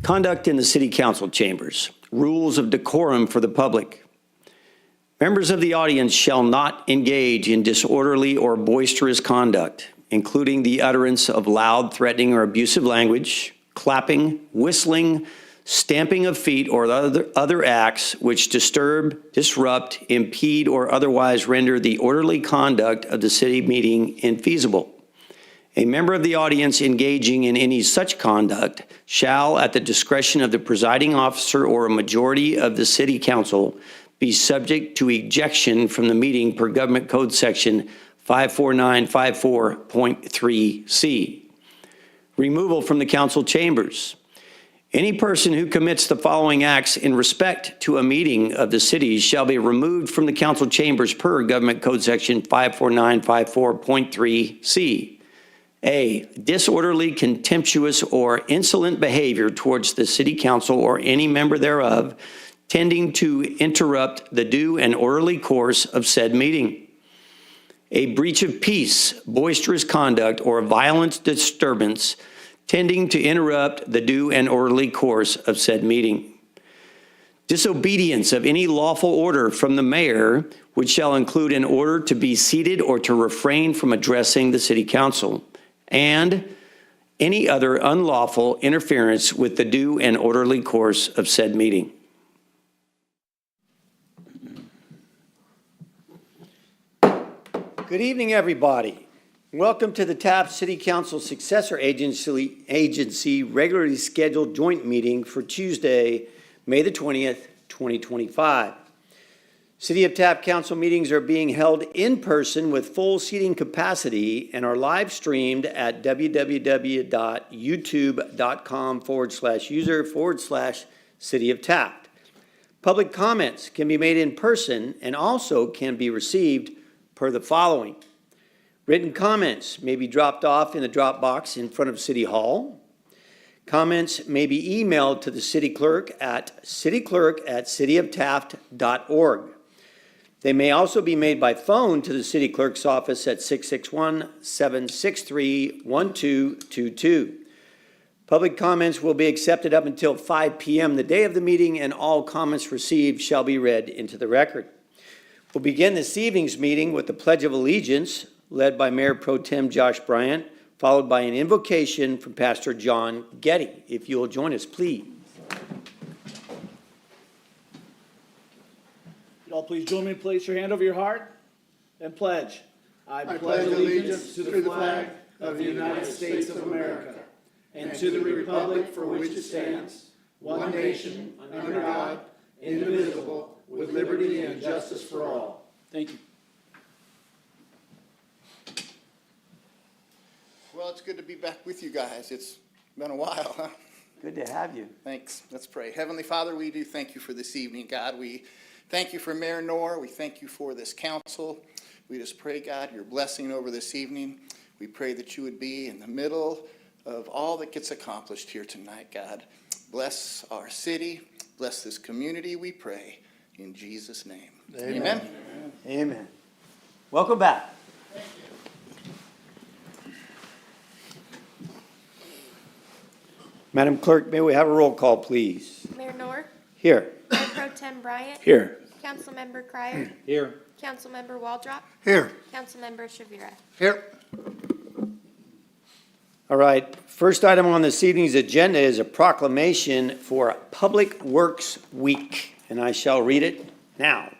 Conduct in the City Council chambers. Rules of decorum for the public. Members of the audience shall not engage in disorderly or boisterous conduct, including the utterance of loud, threatening, or abusive language, clapping, whistling, stamping of feet, or other acts which disturb, disrupt, impede, or otherwise render the orderly conduct of the city meeting infeasible. A member of the audience engaging in any such conduct shall, at the discretion of the presiding officer or a majority of the city council, be subject to ejection from the meeting per Government Code Section 54954.3C. Removal from the council chambers. Any person who commits the following acts in respect to a meeting of the city shall be removed from the council chambers per Government Code Section 54954.3C. A, disorderly, contemptuous, or insolent behavior towards the city council or any member thereof, tending to interrupt the due and orderly course of said meeting. A breach of peace, boisterous conduct, or violent disturbance tending to interrupt the due and orderly course of said meeting. Disobedience of any lawful order from the mayor, which shall include an order to be seated or to refrain from addressing the city council, and any other unlawful interference with the due and orderly course of said meeting. Good evening, everybody. Welcome to the Taft City Council Successor Agency regularly scheduled joint meeting for Tuesday, May the 20th, 2025. City of Taft Council meetings are being held in person with full seating capacity and are live streamed at www.youtube.com/user/City of Taft. Public comments can be made in person and also can be received per the following. Written comments may be dropped off in the drop box in front of City Hall. Comments may be emailed to the city clerk at cityclerk@cityoftaft.org. They may also be made by phone to the city clerk's office at 661-763-1222. Public comments will be accepted up until 5 p.m. the day of the meeting, and all comments received shall be read into the record. We'll begin this evening's meeting with the Pledge of Allegiance, led by Mayor Pro Tem Josh Bryant, followed by an invocation from Pastor John Getty. If you will join us, please. Y'all please join me and place your hand over your heart and pledge. I pledge allegiance to the flag of the United States of America and to the republic for which it stands, one nation, under God, indivisible, with liberty and justice for all. Thank you. Well, it's good to be back with you guys. It's been a while, huh? Good to have you. Thanks. Let's pray. Heavenly Father, we do thank you for this evening, God. We thank you for Mayor Knorr. We thank you for this council. We just pray, God, your blessing over this evening. We pray that you would be in the middle of all that gets accomplished here tonight, God. Bless our city. Bless this community, we pray. In Jesus' name. Amen. Amen. Amen. Welcome back. Thank you. Madam Clerk, may we have a roll call, please? Mayor Knorr, Here. Mayor Pro Tem Bryant, Here. Councilmember Cryer, Here. Councilmember Waldrop, Here. Councilmember Shavira. Here. All right. First item on this evening's agenda is a proclamation for Public Works Week, and I shall read it now.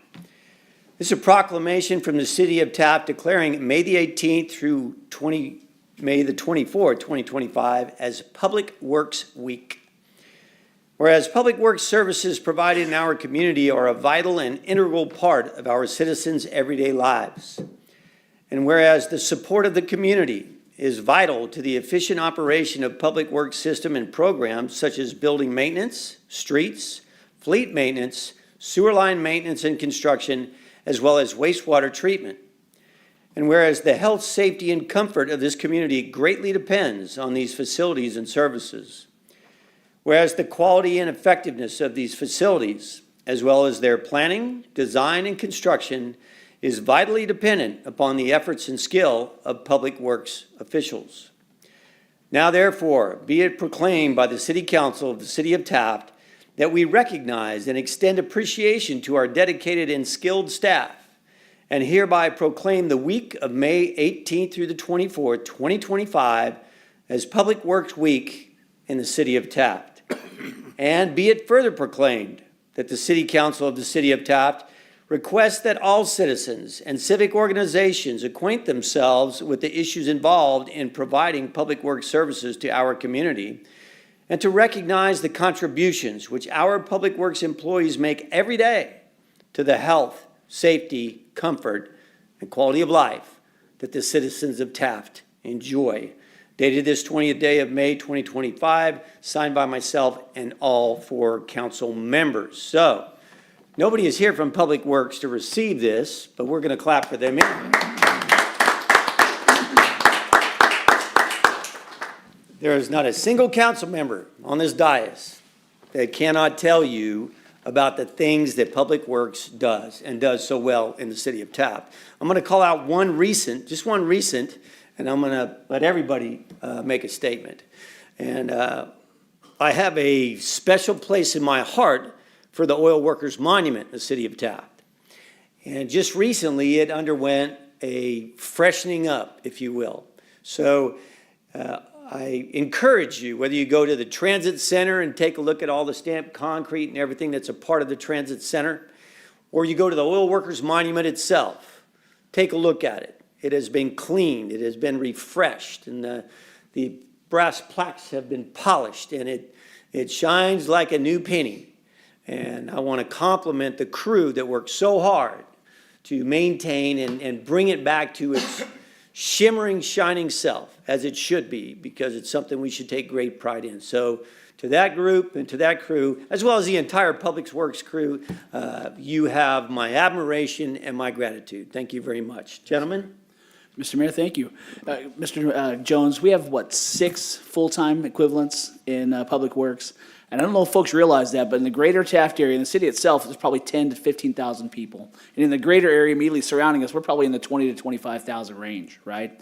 This is a proclamation from the City of Taft declaring May the 18th through May the 24th, 2025 as Public Works Week. Whereas public works services provided in our community are a vital and integral part of our citizens' everyday lives. And whereas the support of the community is vital to the efficient operation of public works system and programs such as building maintenance, streets, fleet maintenance, sewer line maintenance and construction, as well as wastewater treatment. And whereas the health, safety, and comfort of this community greatly depends on these facilities and services. Whereas the quality and effectiveness of these facilities, as well as their planning, design, and construction, is vitally dependent upon the efforts and skill of public works officials. Now therefore, be it proclaimed by the City Council of the City of Taft that we recognize and extend appreciation to our dedicated and skilled staff, and hereby proclaim the week of May 18th through the 24th, 2025 as Public Works Week in the City of Taft. And be it further proclaimed that the City Council of the City of Taft requests that all citizens and civic organizations acquaint themselves with the issues involved in providing public works services to our community, and to recognize the contributions which our public works employees make every day to the health, safety, comfort, and quality of life that the citizens of Taft enjoy. Dated this 20th day of May 2025, signed by myself and all four council members. So, nobody is here from Public Works to receive this, but we're going to clap for them anyway. There is not a single council member on this dais that cannot tell you about the things that Public Works does and does so well in the city of Taft. I'm going to call out just one recent, and I'm going to let everybody make a statement. And I have a special place in my heart for the Oil Workers Monument in the city of Taft. And just recently, it underwent a freshening up, if you will. So I encourage you, whether you go to the Transit Center and take a look at all the stamped concrete and everything that's a part of the Transit Center, or you go to the Oil Workers Monument itself, take a look at it. It has been cleaned, it has been refreshed, and the brass plaques have been polished, and it shines like a new penny. And I want to compliment the crew that worked so hard to maintain and bring it back to its shimmering, shining self, as it should be, because it's something we should take great pride in. So to that group and to that crew, as well as the entire Public Works crew, you have my admiration and my gratitude. Thank you very much. Gentlemen? Mr. Mayor, thank you. Mr. Jones, we have, 6 full-time equivalents in Public Works? And I don't know if folks realize that, but in the greater Taft area, in the city itself, there's probably 10 to 15,000 people. And in the greater area immediately surrounding us, we're probably in the 20 to 25,000 range, right?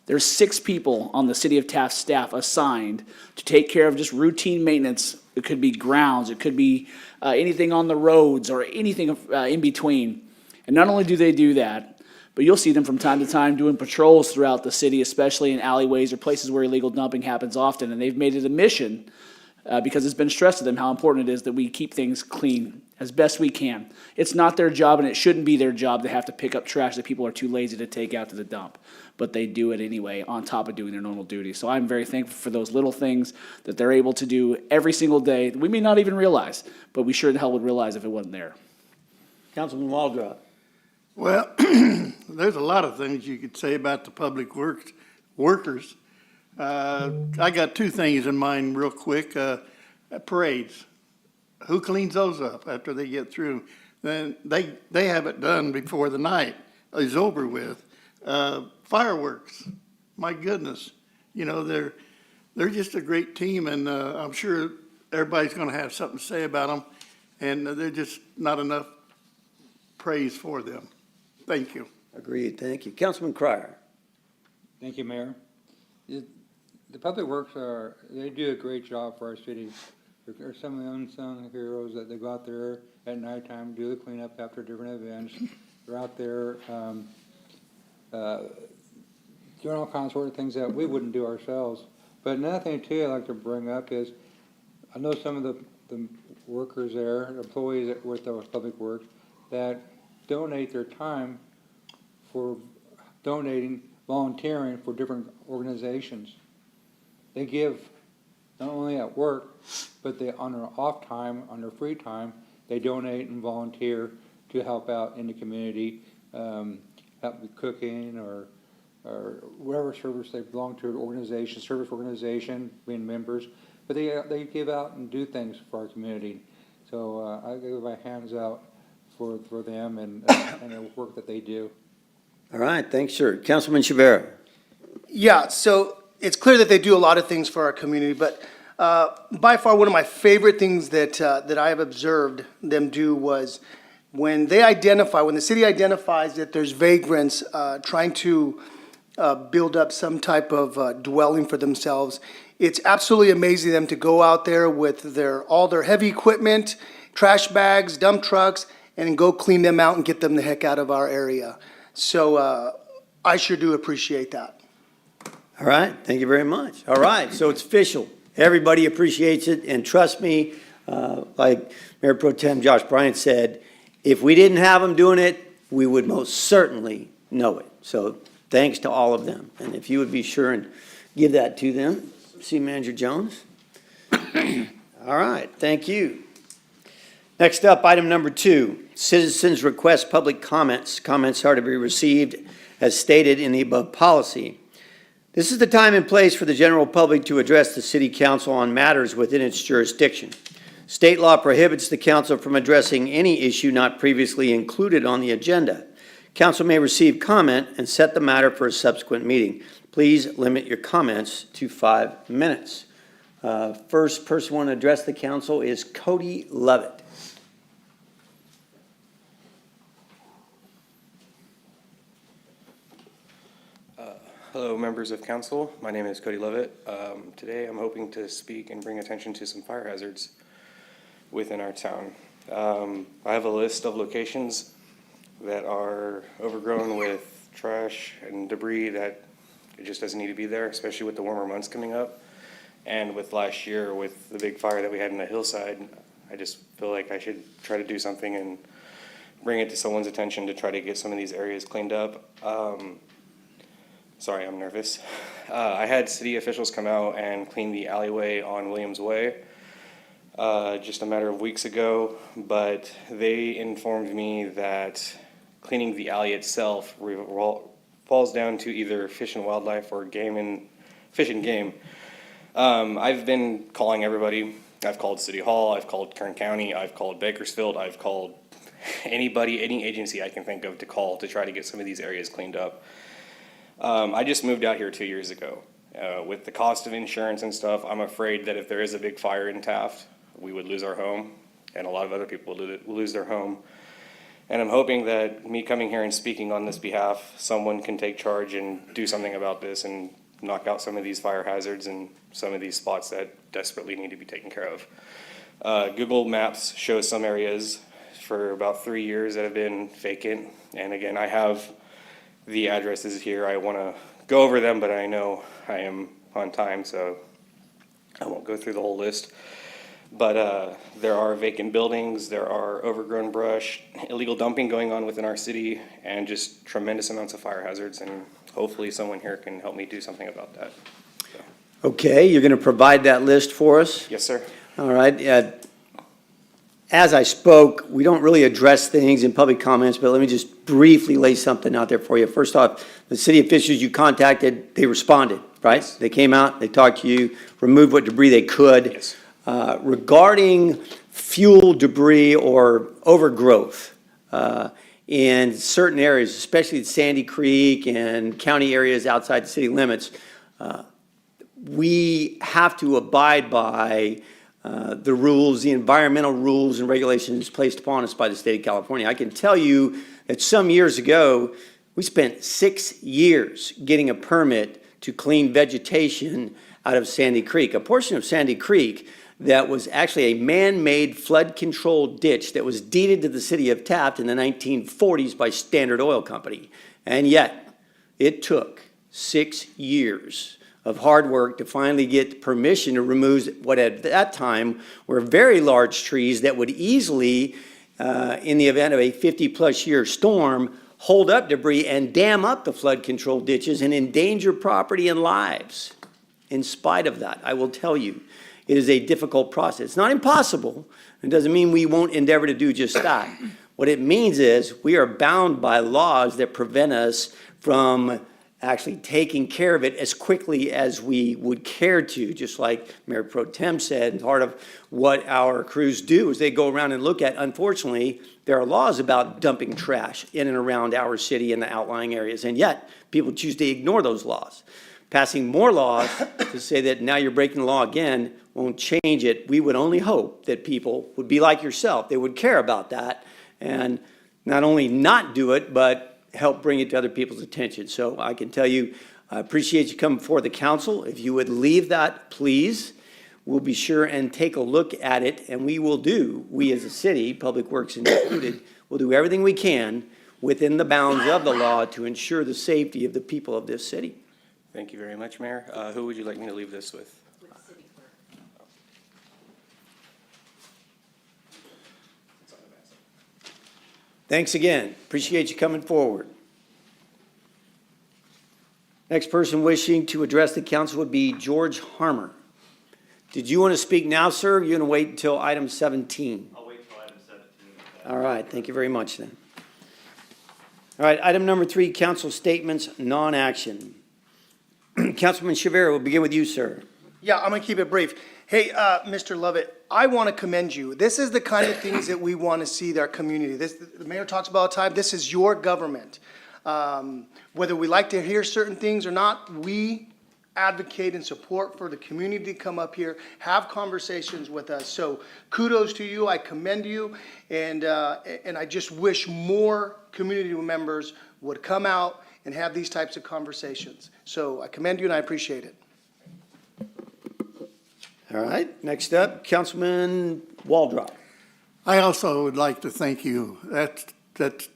There's 6 people on the City of Taft staff assigned to take care of just routine maintenance. It could be grounds, it could be anything on the roads or anything in between. And not only do they do that, but you'll see them from time to time doing patrols throughout the city, especially in alleyways or places where illegal dumping happens often. And they've made it a mission because it's been stressed to them how important it is that we keep things clean as best we can. It's not their job, and it shouldn't be their job to have to pick up trash that people are too lazy to take out to the dump. But they do it anyway, on top of doing their normal duties. So I'm very thankful for those little things that they're able to do every single day that we may not even realize, but we sure the hell would realize if it wasn't there. Councilman Waldrop. Well, there's a lot of things you could say about the public workers. I got 2 things in mind real quick. Parades. Who cleans those up after they get through? Then they have it done before the night is over with. Fireworks. My goodness. You know, they're just a great team, and I'm sure everybody's going to have something to say about them, and they're just not enough praise for them. Thank you. Agreed, thank you. Councilman Cryer. Thank you, Mayor. The Public Works they do a great job for our city. They're some of the unsung heroes that they go out there at nighttime, do the cleanup after different events. They're out there doing all kinds of things that we wouldn't do ourselves. But another thing too I'd like to bring up is, I know some of the workers there, employees with the Public Works, that donate their time for volunteering for different organizations. They give not only at work, but they, on their off time, on their free time, they donate and volunteer to help out in the community, help with cooking or whatever service they belong to, organization, service organization, being members. But they give out and do things for our community. So I give my hands out for them and the work that they do. All right, thanks, sir. Councilman Shavera. Yeah, so it's clear that they do a lot of things for our community, but by far one of my favorite things that I have observed them do was when the city identifies that there's vagrants trying to build up some type of dwelling for themselves. It's absolutely amazing them to go out there with all their heavy equipment, trash bags, dump trucks, and go clean them out and get them the heck out of our area. So I sure do appreciate that. All right, thank you very much. All right, so it's official. Everybody appreciates it, and trust me, like Mayor Pro Tem Josh Bryant said, if we didn't have them doing it, we would most certainly know it. So thanks to all of them. And if you would be sure and give that to them, City Manager Jones. All right, thank you. Next up, item number 2, citizens request public comments. Comments are to be received as stated in the above policy. This is the time and place for the general public to address the city council on matters within its jurisdiction. State law prohibits the council from addressing any issue not previously included on the agenda. Council may receive comment and set the matter for a subsequent meeting. Please limit your comments to 5 minutes. First person want to address the council is Cody Lovett. Hello, members of council. My name is Cody Lovett. Today I'm hoping to speak and bring attention to some fire hazards within our town. I have a list of locations that are overgrown with trash and debris that it just doesn't need to be there, especially with the warmer months coming up. And with last year, with the big fire that we had in the hillside, I just feel like I should try to do something and bring it to someone's attention to try to get some of these areas cleaned up. Sorry, I'm nervous. I had city officials come out and clean the alleyway on Williams Way just a matter of weeks ago, but they informed me that cleaning the alley itself falls down to either Fish and Wildlife or Fish and Game. I've been calling everybody. I've called City Hall, I've called Kern County, I've called Bakersfield, I've called anybody, any agency I can think of to call to try to get some of these areas cleaned up. I just moved out here 2 years ago. With the cost of insurance and stuff, I'm afraid that if there is a big fire in Taft, we would lose our home, and a lot of other people would lose their home. And I'm hoping that me coming here and speaking on this behalf, someone can take charge and do something about this and knock out some of these fire hazards and some of these spots that desperately need to be taken care of. Google Maps shows some areas for about 3 years that have been vacant, and again, I have the addresses here. I want to go over them, but I know I am on time, so I won't go through the whole list. But there are vacant buildings, there are overgrown brush, illegal dumping going on within our city, and just tremendous amounts of fire hazards, and hopefully someone here can help me do something about that. So. Okay, you're going to provide that list for us? Yes, sir. All right. As I spoke, we don't really address things in public comments, but let me just briefly lay something out there for you. First off, the city officials you contacted, they responded, right? Yes. They came out, they talked to you, removed what debris they could. Yes. Regarding fuel debris or overgrowth in certain areas, especially Sandy Creek and county areas outside the city limits, we have to abide by the rules, the environmental rules and regulations placed upon us by the state of California. I can tell you that some years ago, we spent 6 years getting a permit to clean vegetation out of Sandy Creek, a portion of Sandy Creek that was actually a man-made flood control ditch that was deeded to the city of Taft in the 1940s by Standard Oil Company. And yet, it took 6 years of hard work to finally get permission to remove what at that time were very large trees that would easily, in the event of a 50-plus year storm, hold up debris and dam up the flood control ditches and endanger property and lives. In spite of that, I will tell you, it is a difficult process. It's not impossible. It doesn't mean we won't endeavor to do just that. What it means is we are bound by laws that prevent us from actually taking care of it as quickly as we would care to, just like Mayor Pro Tem said. And part of what our crews do is they go around and look at, unfortunately, there are laws about dumping trash in and around our city and the outlying areas, and yet people choose to ignore those laws. Passing more laws to say that now you're breaking the law again won't change it. We would only hope that people would be like yourself. They would care about that and not only not do it, but help bring it to other people's attention. So I can tell you, I appreciate you coming before the council. If you would leave that, please, we'll be sure and take a look at it, and we as a city, Public Works included, will do everything we can within the bounds of the law to ensure the safety of the people of this city. Thank you very much, Mayor. Who would you like me to leave this with? Thanks again. Appreciate you coming forward. Next person wishing to address the council would be George Harmer. Did you want to speak now, sir? Or you want to wait until item 17? I'll wait till item 17. All right, thank you very much then. All right, item number 3, council statements, non-action. Councilman Shavira, we'll begin with you, sir. Yeah, I'm gonna keep it brief. Hey, Mr. Lovett, I want to commend you. This is the kind of things that we want to see in our community. The mayor talks about all the time, this is your government. Whether we like to hear certain things or not, we advocate and support for the community to come up here, have conversations with us. So kudos to you, I commend you, and I just wish more community members would come out and have these types of conversations. So I commend you and I appreciate it. All right, next up, Councilman Waldrop. I also would like to thank you. That's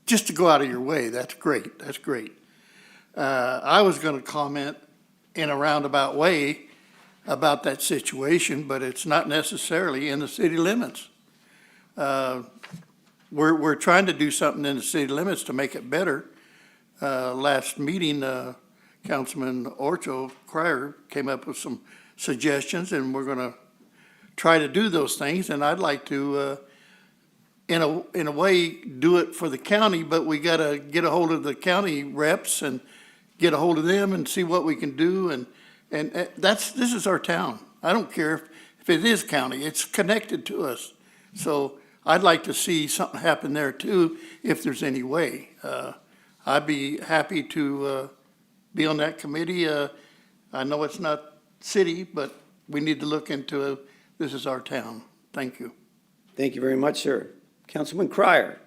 just to go out of your way. That's great. That's great. I was going to comment in a roundabout way about that situation, but it's not necessarily in the city limits. We're trying to do something in the city limits to make it better. Last meeting, Councilman Orcho Cryer came up with some suggestions, and we're gonna try to do those things, and I'd like to, in a way, do it for the county, but we gotta get a hold of the county reps and get a hold of them and see what we can do, and this is our town. I don't care if it is county, it's connected to us. So I'd like to see something happen there too, if there's any way. I'd be happy to, be on that committee. I know it's not city, but we need to look into, this is our town. Thank you. Thank you very much, sir. Councilman Cryer.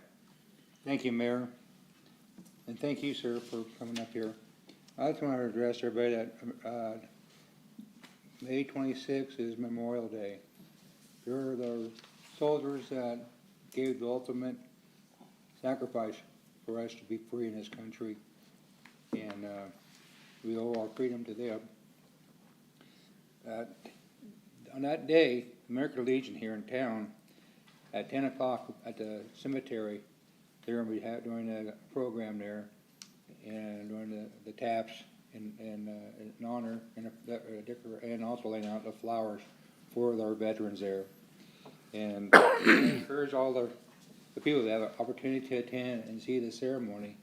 Thank you, Mayor. And thank you, sir, for coming up here. I just want to address everybody that May 26th is Memorial Day. You're the soldiers that gave the ultimate sacrifice for us to be free in this country. And we owe our freedom to them. On that day, American Legion here in town, at 10 o'clock at the cemetery, they're going to be doing a program there and doing the taps in honor and also laying out the flowers for our veterans there. And I encourage all the people that have an opportunity to attend and see the ceremony.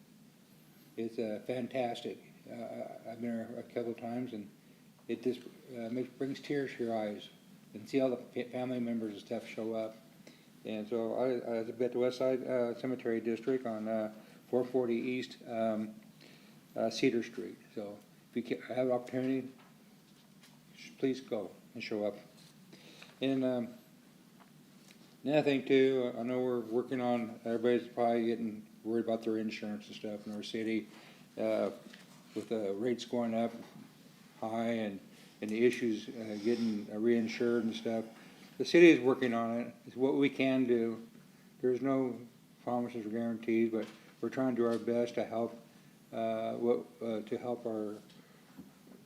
It's fantastic. I've been there a couple of times, and it just brings tears to your eyes, and see all the family members and stuff show up. And so I was at the West Side Cemetery District on 440 East Cedar Street. So if you have an opportunity, please go and show up. And another thing too, I know we're working on, everybody's probably getting worried about their insurance and stuff in our city, with the rates going up high and the issues getting reinsured and stuff. The city is working on it. It's what we can do. There's no promises or guarantees, but we're trying to do our best to help help our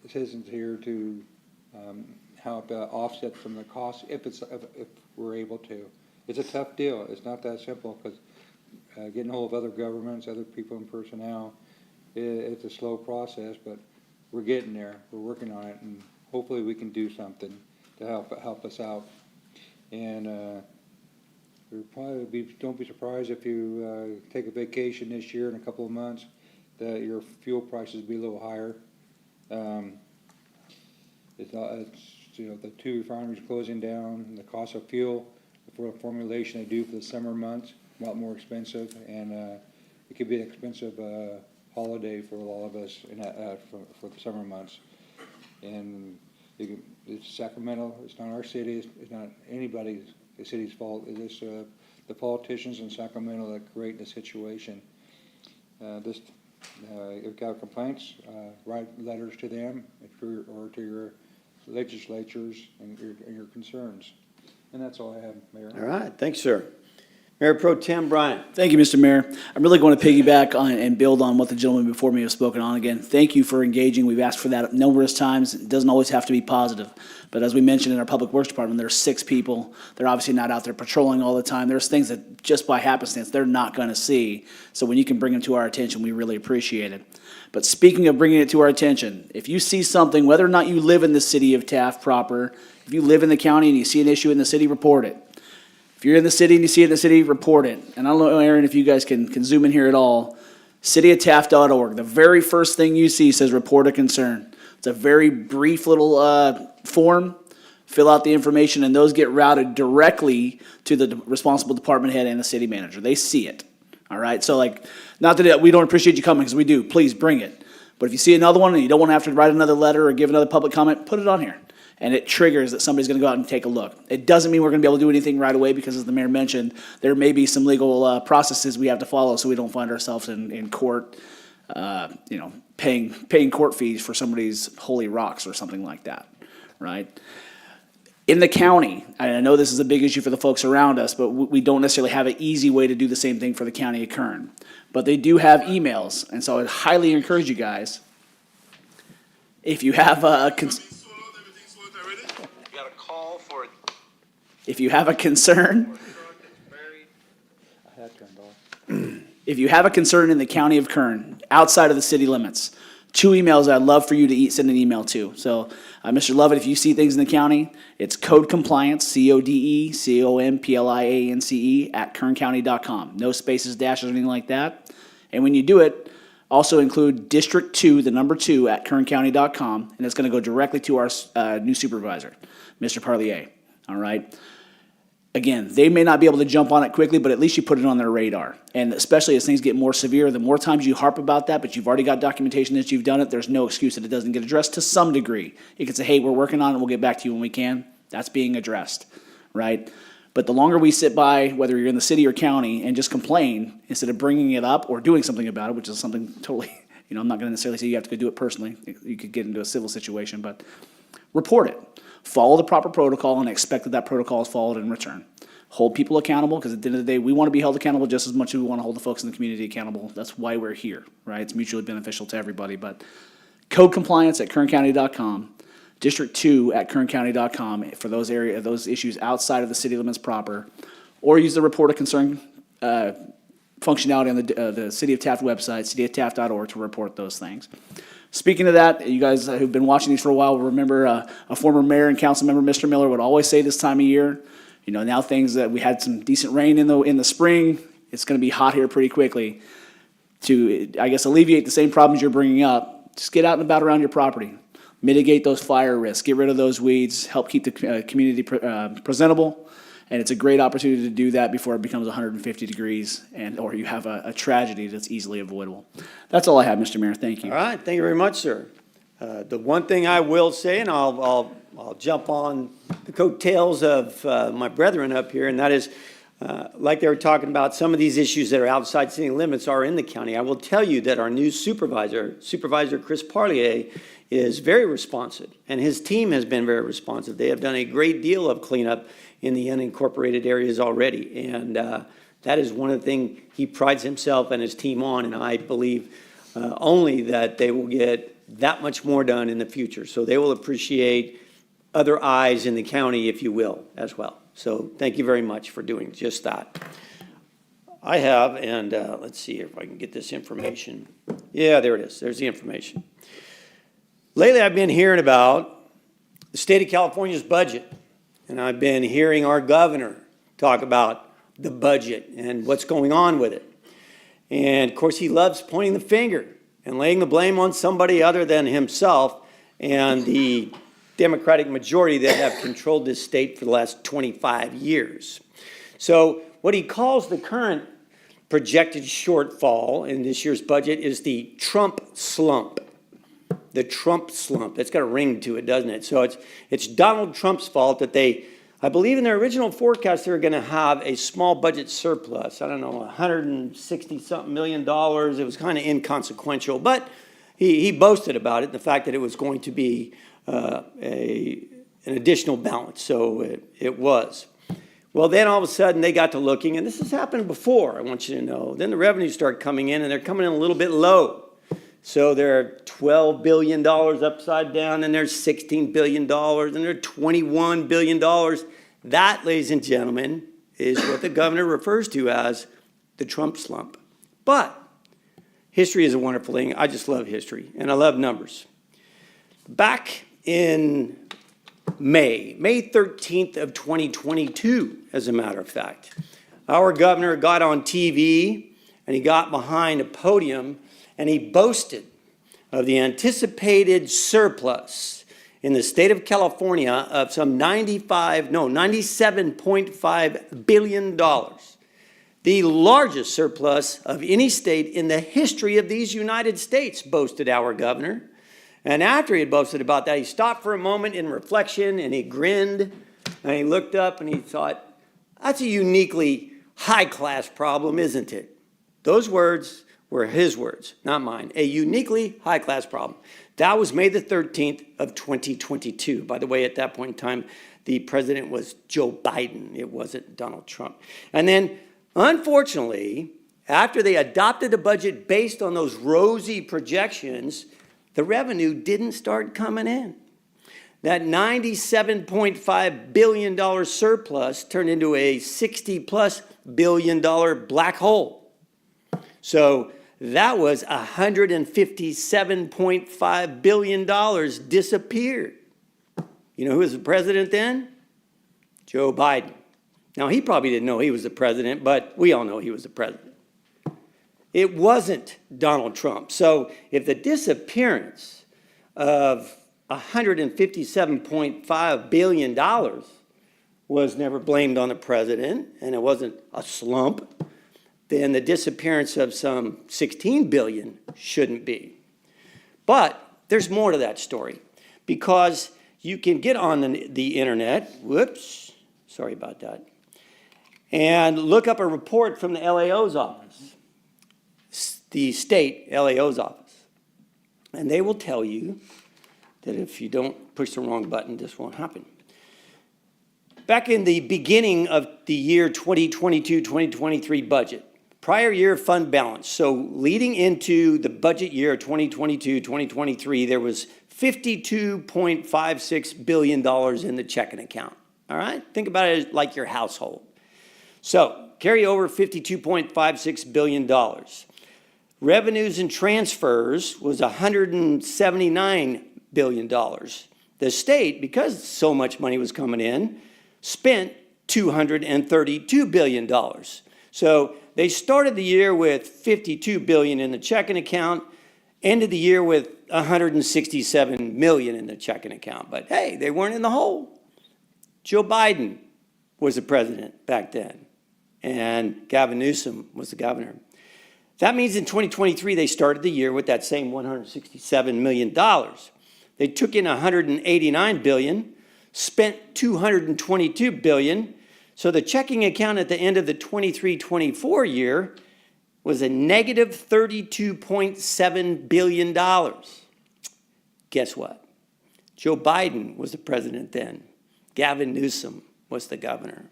citizens here to help offset some of the costs if we're able to. It's a tough deal. It's not that simple, because getting hold of other governments, other people in personnel, it's a slow process, but we're getting there. We're working on it, and hopefully we can do something to help us out. And don't be surprised if you take a vacation this year in a couple of months, that your fuel prices be a little higher. It's the 2 refineries closing down, and the cost of fuel for the formulation they do for the summer months, a lot more expensive, and it could be an expensive holiday for all of us for the summer months. And it's Sacramento. It's not our city. It's not anybody's the city's fault. It is the politicians in Sacramento that create the situation. If you've got complaints, write letters to them or to your legislatures and your concerns. And that's all I have, Mayor. All right, thanks, sir. Mayor Pro Tem Bryant. Thank you, Mr. Mayor. I'm really going to piggyback on and build on what the gentleman before me has spoken on. Again, thank you for engaging. We've asked for that numerous times. It doesn't always have to be positive. But as we mentioned in our Public Works Department, there are 6 people. They're obviously not out there patrolling all the time. There's things that just by happenstance, they're not going to see. So when you can bring them to our attention, we really appreciate it. But speaking of bringing it to our attention, if you see something, whether or not you live in the city of Taft proper, if you live in the county and you see an issue in the city, report it. If you're in the city and you see it in the city, report it. And I don't know, Aaron, if you guys can zoom in here at all. Cityoftaft.org. The very first thing you see says report a concern. It's a very brief little form. Fill out the information, and those get routed directly to the responsible department head and the city manager. They see it. All right? So, not that we don't appreciate you coming, because we do. Please bring it. But if you see another one and you don't want to have to write another letter or give another public comment, put it on here. And it triggers that somebody's going to go out and take a look. It doesn't mean we're going to be able to do anything right away because, as the mayor mentioned, there may be some processes we have to follow so we don't find ourselves in court, paying court fees for somebody's holy rocks or something like that, right? In the county, and I know this is a big issue for the folks around us, but we don't necessarily have an easy way to do the same thing for the county of Kern. But they do have emails, and so I would highly encourage you guys, if you have if you have a concern, if you have a concern in the county of Kern, outside of the city limits, 2 emails I'd love for you to send an email to. So, Mr. Lovett, if you see things in the county, it's code compliance, CODECOMPLIANCE @kerncounty.com. No spaces, dashes, or anything like that. And when you do it, also include District 2, the number 2, @kerncounty.com, and it's going to go directly to our new supervisor, Mr. Parlier. All right? Again, they may not be able to jump on it quickly, but at least you put it on their radar. And especially as things get more severe, the more times you harp about that, but you've already got documentation that you've done it, there's no excuse that it doesn't get addressed to some degree. You can say, hey, we're working on it, we'll get back to you when we can. That's being addressed, right? But the longer we sit by, whether you're in the city or county, and just complain, instead of bringing it up or doing something about it, which is something totally, I'm not going to necessarily say you have to go do it personally. You could get into a civil situation, but report it. Follow the proper protocol and expect that protocol is followed in return. Hold people accountable, because at the end of the day, we want to be held accountable just as much as we want to hold the folks in the community accountable. That's why we're here, right? It's mutually beneficial to everybody. But code compliance @kerncounty.com, District 2 @kerncounty.com for those issues outside of the city limits proper, or use the report of concern functionality on the City of Taft website, cityoftaft.org, to report those things. Speaking of that, you guys who've been watching these for a while will remember a former mayor and council member, Mr. Miller, would always say this time of year, now things that we had some decent rain in the spring, it's going to be hot here pretty quickly. To, I guess, alleviate the same problems you're bringing up, just get out and about around your property. Mitigate those fire risks, get rid of those weeds, help keep the community presentable. And it's a great opportunity to do that before it becomes 150 degrees or you have a tragedy that's easily avoidable. That's all I have, Mr. Mayor. Thank you. All right, thank you very much, sir. The one thing I will say, and I'll jump on the coattails of my brethren up here, and that is, like they were talking about, some of these issues that are outside city limits are in the county. I will tell you that our new Supervisor Chris Parlier, is very responsive, and his team has been very responsive. They have done a great deal of cleanup in the unincorporated areas already, and that is one of the things he prides himself and his team on, and I believe only that they will get that much more done in the future. So they will appreciate other eyes in the county, if you will, as well. So thank you very much for doing just that. I have, and let's see if I can get this information. Yeah, there it is. There's the information. Lately, I've been hearing about the state of California's budget, and I've been hearing our governor talk about the budget and what's going on with it. And, of course, he loves pointing the finger and laying the blame on somebody other than himself and the Democratic majority that have controlled this state for the last 25 years. So what he calls the current projected shortfall in this year's budget is the Trump slump. The Trump slump. It's got a ring to it, doesn't it? So it's Donald Trump's fault that they I believe in their original forecast, they were going to have a small budget surplus. I don't know, $160-something million. It was kind of inconsequential, but he boasted about it, the fact that it was going to be an additional balance. So it was. Well, then all of a sudden they got to looking, and this has happened before, I want you to know. Then the revenues start coming in, and they're coming in a little bit low. So they're $12 billion upside down, and there's $16 billion, and they're $21 billion. That, ladies and gentlemen, is what the governor refers to as the Trump slump. But history is a wonderful thing. I just love history, and I love numbers. Back in May 13th of 2022, as a matter of fact, our governor got on TV, and he got behind a podium, and he boasted of the anticipated surplus in the state of California of some $97.5 billion, the largest surplus of any state in the history of these United States, boasted our governor. And after he had boasted about that, he stopped for a moment in reflection, and he grinned, and he looked up, and he thought, that's a uniquely high-class problem, isn't it? Those words were his words, not mine. A uniquely high-class problem. That was May the 13th of 2022. By the way, at that point in time, the president was Joe Biden. It wasn't Donald Trump. And then, unfortunately, after they adopted a budget based on those rosy projections, the revenue didn't start coming in. That $97.5 billion surplus turned into a $60+ billion black hole. So that was $157.5 billion disappeared. You know who was the president then? Joe Biden. Now, he probably didn't know he was the president, but we all know he was the president. It wasn't Donald Trump. So if the disappearance of $157.5 billion was never blamed on the president, and it wasn't a slump, then the disappearance of some $16 billion shouldn't be. But there's more to that story, because you can get on the internet, whoops, sorry about that, and look up a report from the LAO's office, the state LAO's office, and they will tell you that if you don't push the wrong button, this won't happen. Back in the beginning of the year 2022-2023 budget, prior year fund balance, so leading into the budget year 2022-2023, there was $52.56 billion in the checking account. All right? Think about it like your household. So carry over $52.56 billion. Revenues and transfers was $179 billion. The state, because so much money was coming in, spent $232 billion. So they started the year with $52 billion in the checking account, ended the year with $167 million in the checking account. But hey, they weren't in the hole. Joe Biden was the president back then, and Gavin Newsom was the governor. That means in 2023, they started the year with that same $167 million. They took in $189 billion, spent $222 billion. So the checking account at the end of the 23-24 year was a negative $32.7 billion. Guess what? Joe Biden was the president then. Gavin Newsom was the governor.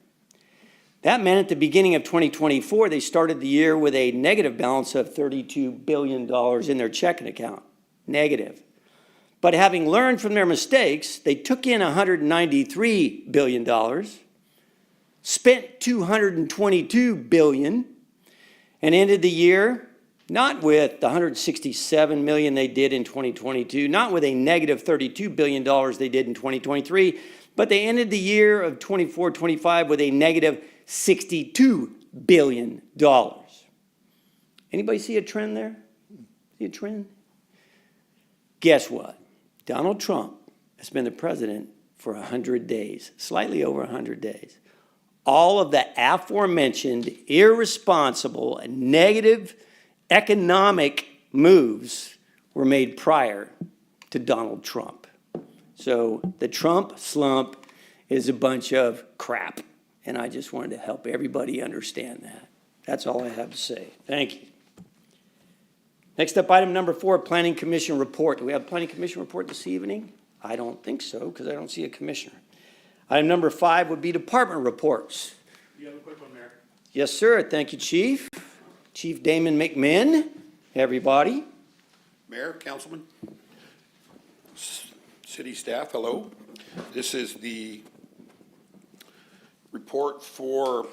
That meant at the beginning of 2024, they started the year with a negative balance of $32 billion in their checking account. Negative. But having learned from their mistakes, they took in $193 billion, spent $222 billion, and ended the year not with the $167 million they did in 2022, not with a negative $32 billion they did in 2023, but they ended the year of 24-25 with a negative $62 billion. Anybody see a trend there? See a trend? Guess what? Donald Trump has been the president for 100 days, slightly over 100 days. All of the aforementioned irresponsible and negative economic moves were made prior to Donald Trump. So the Trump slump is a bunch of crap. And I just wanted to help everybody understand that. That's all I have to say. Thank you. Next up, item number 4, Planning Commission report. Do we have a Planning Commission report this evening? I don't think so, because I don't see a commissioner. Item number 5 would be department reports. You have a quick one, Mayor? Yes, sir. Thank you, Chief. Chief Damon McMinn, everybody. Mayor, Councilman, city staff, hello. This is the report for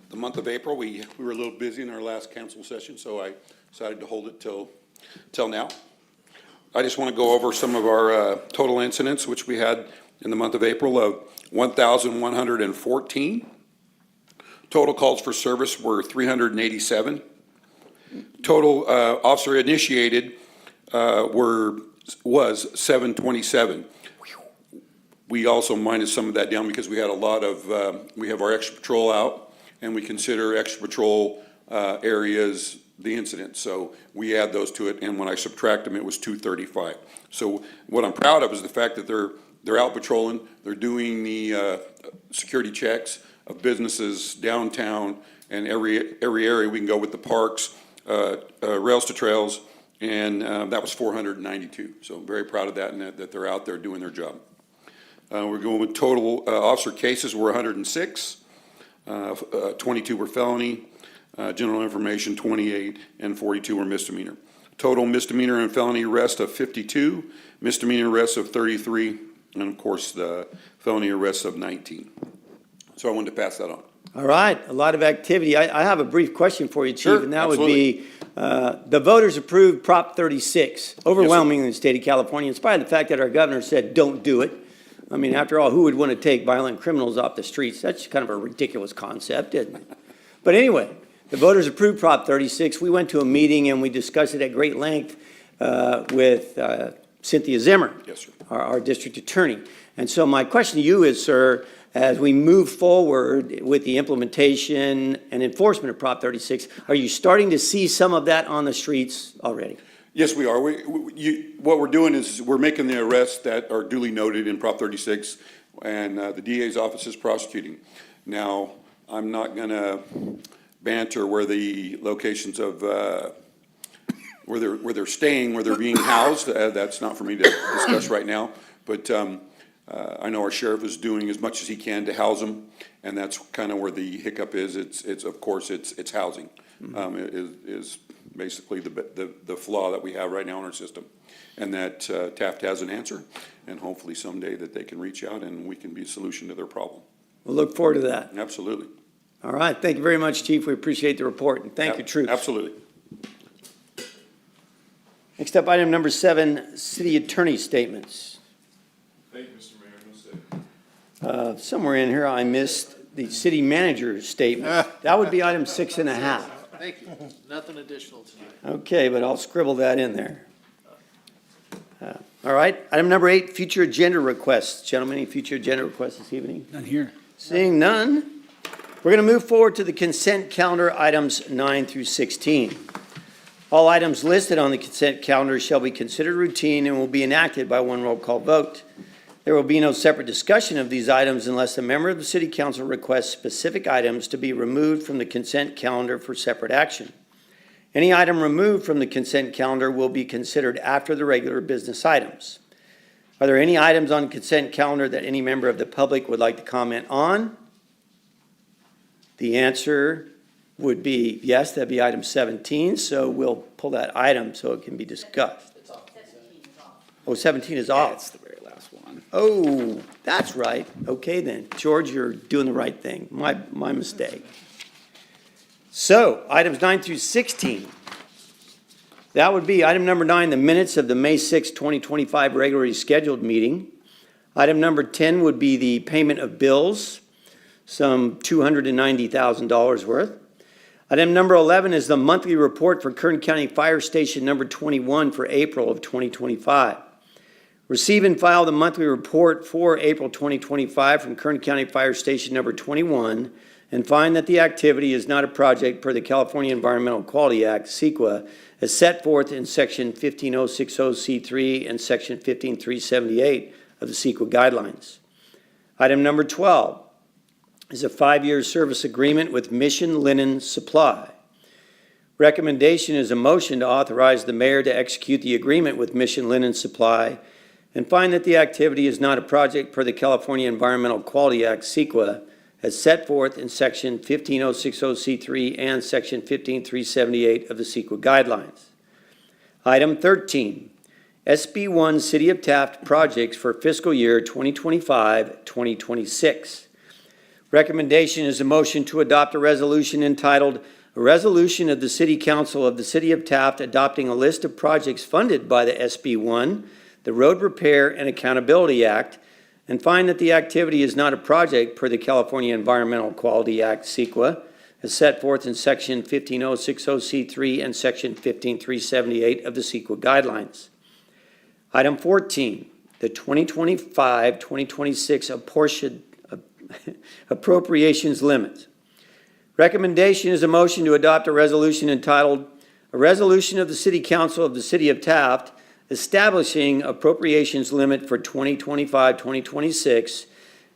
the month of April. We were a little busy in our last council session, so I decided to hold it till now. I just want to go over some of our total incidents, which we had in the month of April of 1,114. Total calls for service were 387. Total officer initiated was 727. We also minus some of that down because we had a lot of, we have our extra patrol out, and we consider extra patrol areas the incident. So we add those to it, and when I subtract them, it was 235. So what I'm proud of is the fact that they're out patrolling, they're doing the security checks of businesses downtown, and every area we can go with the parks, rails to trails, and that was 492. So I'm very proud of that, and that they're out there doing their job. We're going with total officer cases were 106, 22 were felony, general information 28, and 42 were misdemeanor. Total misdemeanor and felony arrest of 52, misdemeanor arrests of 33, and of course the felony arrests of 19. So I wanted to pass that on. All right, a lot of activity. I have a brief question for you, Chief, Sure, and that would be, the voters approved Prop 36 overwhelmingly in the state of California, in spite of the fact that our governor said, don't do it. I mean, after all, who would want to take violent criminals off the streets? That's kind of a ridiculous concept, isn't it? But anyway, the voters approved Prop 36. We went to a meeting and we discussed it at great length with Cynthia Zimmer, Yes, sir. our district attorney. And so my question to you is, sir, as we move forward with the implementation and enforcement of Prop 36, are you starting to see some of that on the streets already? Yes, we are. What we're doing is we're making the arrests that are duly noted in Prop 36, and the DA's office is prosecuting. Now, I'm not going to banter where the locations of where they're staying, where they're being housed. That's not for me to discuss right now. But I know our sheriff is doing as much as he can to house them, and that's kind of where the hiccup is. It's of course it's housing. Is basically the flaw that we have right now in our system, and that Taft has an answer, and hopefully someday that they can reach out and we can be a solution to their problem. We'll look forward to that. Absolutely. All right, thank you very much, Chief. We appreciate the report, and thank you, troops. Absolutely. Next up, item number 7, city attorney statements. Thank you, Mr. Mayor. No statement. Somewhere in here, I missed the city manager's statement. That would be item 6.5. Thank you. Nothing additional tonight. Okay, but I'll scribble that in there. All right, item number 8, future agenda requests. Gentlemen, any future agenda requests this evening? None here. Seeing none, we're going to move forward to the consent calendar, items 9 through 16. All items listed on the consent calendar shall be considered routine and will be enacted by one roll call vote. There will be no separate discussion of these items unless a member of the city council requests specific items to be removed from the consent calendar for separate action. Any item removed from the consent calendar will be considered after the regular business items. Are there any items on the consent calendar that any member of the public would like to comment on? The answer would be yes, that'd be item 17, so we'll pull that item so it can be discussed. Oh, 17 is off. That's the very last one. Oh, that's right. Okay then. George, you're doing the right thing. My mistake. So, items 9 through 16. That would be item number 9, the minutes of the May 6, 2025 regularly scheduled meeting. Item number 10 would be the payment of bills, some $290,000 worth. Item number 11 is the monthly report for Kern County Fire Station number 21 for April of 2025. Receive and file the monthly report for April 2025 from Kern County Fire Station number 21 and find that the activity is not a project per the California Environmental Quality Act, CEQA, as set forth in Section 15060C3 and Section 15378 of the CEQA guidelines. Item number 12 is a 5-year service agreement with Mission Linen Supply. Recommendation is a motion to authorize the mayor to execute the agreement with Mission Linen Supply and find that the activity is not a project per the California Environmental Quality Act, CEQA, as set forth in Section 15060C3 and Section 15378 of the CEQA guidelines. Item 13, SB1 City of Taft projects for fiscal year 2025-2026. Recommendation is a motion to adopt a resolution entitled, "A Resolution of the City Council of the City of Taft adopting a list of projects funded by the SB1, the Road Repair and Accountability Act, and find that the activity is not a project per the California Environmental Quality Act, CEQA, as set forth in Section 15060C3 and Section 15378 of the CEQA guidelines." Item 14, the 2025-2026 appropriations limit. Recommendation is a motion to adopt a resolution entitled, "A Resolution of the City Council of the City of Taft establishing appropriations limit for 2025-2026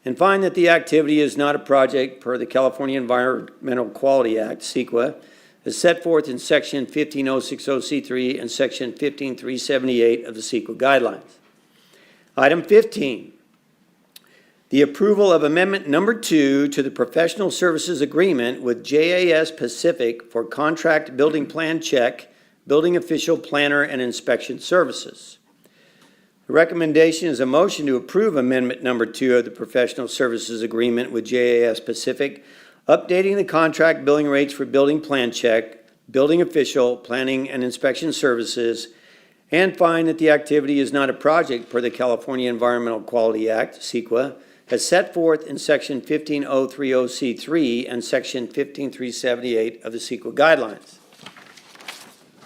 and find that the activity is not a project per the California Environmental Quality Act, CEQA, as set forth in Section 15060C3 and Section 15378 of the CEQA guidelines." Item 15, the approval of Amendment Number 2 to the Professional Services Agreement with JAS Pacific for Contract Building Plan Check, Building Official Planner and Inspection Services. The recommendation is a motion to approve Amendment Number 2 of the Professional Services Agreement with JAS Pacific, updating the contract billing rates for building plan check, building official, planning and inspection services, and find that the activity is not a project per the California Environmental Quality Act, CEQA, as set forth in Section 15030C3 and Section 15378 of the CEQA guidelines.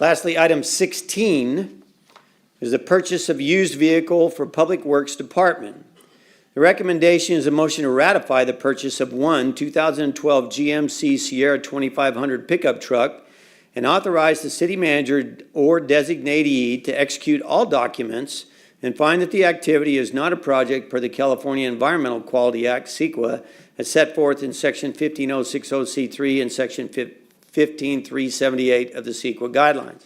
Lastly, item 16 is the purchase of used vehicle for Public Works Department. The recommendation is a motion to ratify the purchase of one 2012 GMC Sierra 2500 pickup truck and authorize the city manager or designatee to execute all documents and find that the activity is not a project per the California Environmental Quality Act, CEQA, as set forth in Section 15060C3 and Section 15378 of the CEQA guidelines.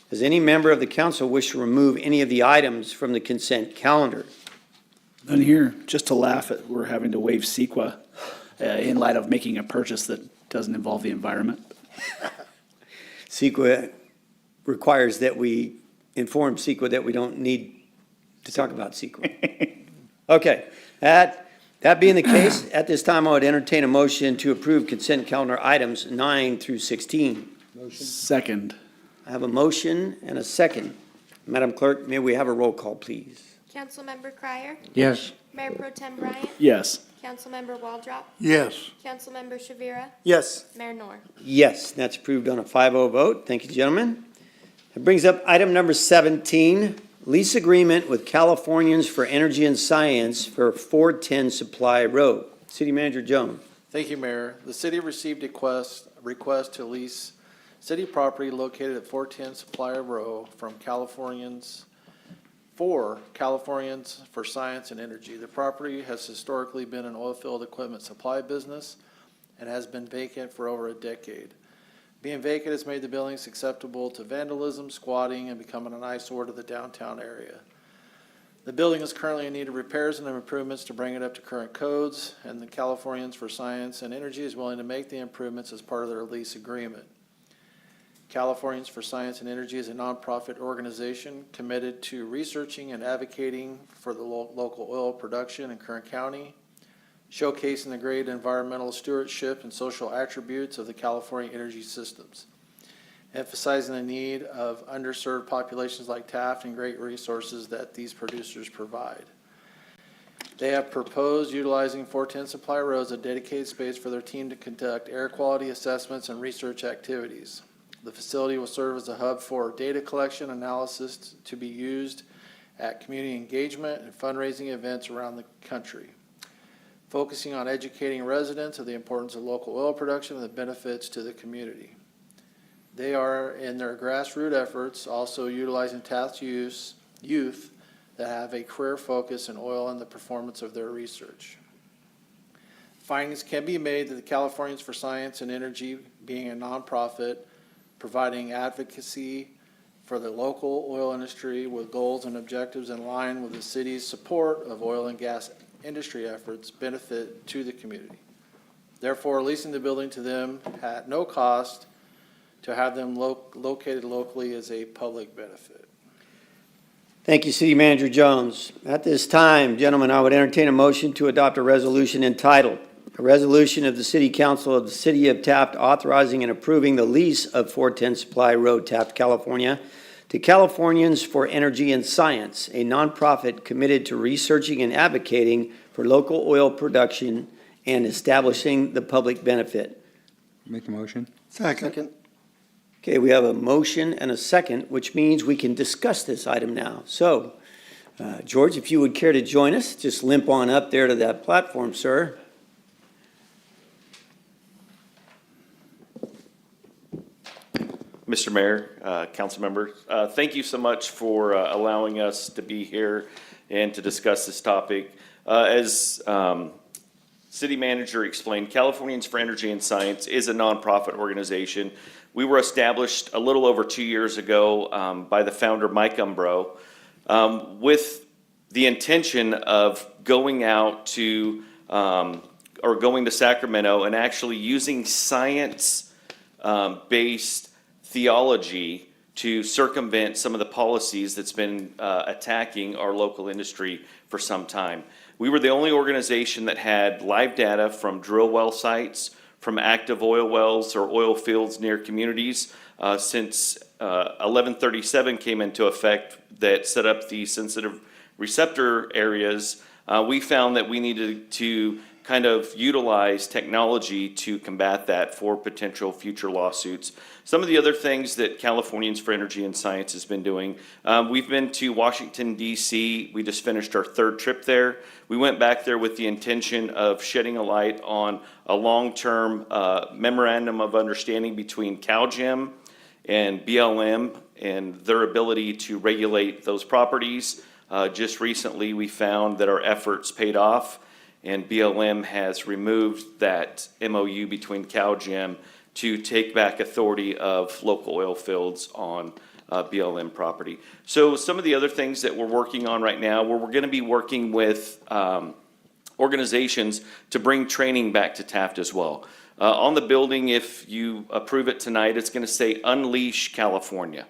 Does any member of the council wish to remove any of the items from the consent calendar? None here, just to laugh at we're having to waive CEQA in light of making a purchase that doesn't involve the environment. CEQA requires that we inform CEQA that we don't need to talk about CEQA. Okay, that being the case, at this time I would entertain a motion to approve consent calendar items 9 through 16. Second. I have a motion and a second. Madam Clerk, may we have a roll call, please? Councilmember Cryer, Yes. Mayor Pro Tem Bryant, Yes. Councilmember Waldrop, Yes. Councilmember Shavira, Yes. Mayor Nor. Yes, that's approved on a 5-0 vote. Thank you, gentlemen. That brings up item number 17, lease agreement with Californians for Energy and Science for 410 Supply Road. City Manager Jones. Thank you, Mayor. The city received a request to lease city property located at 410 Supplier Row from Californians for Science and Energy. The property has historically been an oilfield equipment supply business and has been vacant for over a decade. Being vacant has made the building susceptible to vandalism, squatting, and becoming an eyesore to the downtown area. The building is currently in need of repairs and improvements to bring it up to current codes, and the Californians for Science and Energy is willing to make the improvements as part of their lease agreement. Californians for Science and Energy is a nonprofit organization committed to researching and advocating for the local oil production in Kern County, showcasing the great environmental stewardship and social attributes of the California energy systems, emphasizing the need of underserved populations like Taft and great resources that these producers provide. They have proposed utilizing 410 Supply Row as a dedicated space for their team to conduct air quality assessments and research activities. The facility will serve as a hub for data collection analysis to be used at community engagement and fundraising events around the country, focusing on educating residents of the importance of local oil production and the benefits to the community. They are, in their grassroots efforts, also utilizing Taft youth that have a career focus in oil and the performance of their research. Findings can be made that the Californians for Science and Energy, being a nonprofit, providing advocacy for the local oil industry with goals and objectives in line with the city's support of oil and gas industry efforts, benefit to the community. Therefore, leasing the building to them at no cost to have them located locally is a public benefit. Thank you, City Manager Jones. At this time, gentlemen, I would entertain a motion to adopt a resolution entitled, "A Resolution of the City Council of the City of Taft authorizing and approving the lease of 410 Supply Road, Taft, California, to Californians for Energy and Science, a nonprofit committed to researching and advocating for local oil production and establishing the public benefit." Make the motion. Second. Okay, we have a motion and a second, which means we can discuss this item now. So, George, if you would care to join us, just limp on up there to that platform, sir. Mr. Mayor, council members, thank you so much for allowing us to be here and to discuss this topic. As City Manager explained, Californians for Energy and Science is a nonprofit organization. We were established a little over 2 years ago by the founder, Mike Umbro, with the intention of going out to, or going to Sacramento and actually using science-based theology to circumvent some of the policies that's been attacking our local industry for some time. We were the only organization that had live data from drill well sites, from active oil wells or oil fields near communities since 1137 came into effect that set up the sensitive receptor areas. We found that we needed to kind of utilize technology to combat that for potential future lawsuits. Some of the other things that Californians for Energy and Science has been doing, we've been to Washington, D.C. We just finished our 3rd trip there. We went back there with the intention of shedding a light on a long-term memorandum of understanding between CalGEM and BLM and their ability to regulate those properties. Just recently, we found that our efforts paid off, and BLM has removed that MOU between CalGEM to take back authority of local oil fields on BLM property. So some of the other things that we're working on right now, we're going to be working with organizations to bring training back to Taft as well. On the building, if you approve it tonight, it's going to say Unleash California.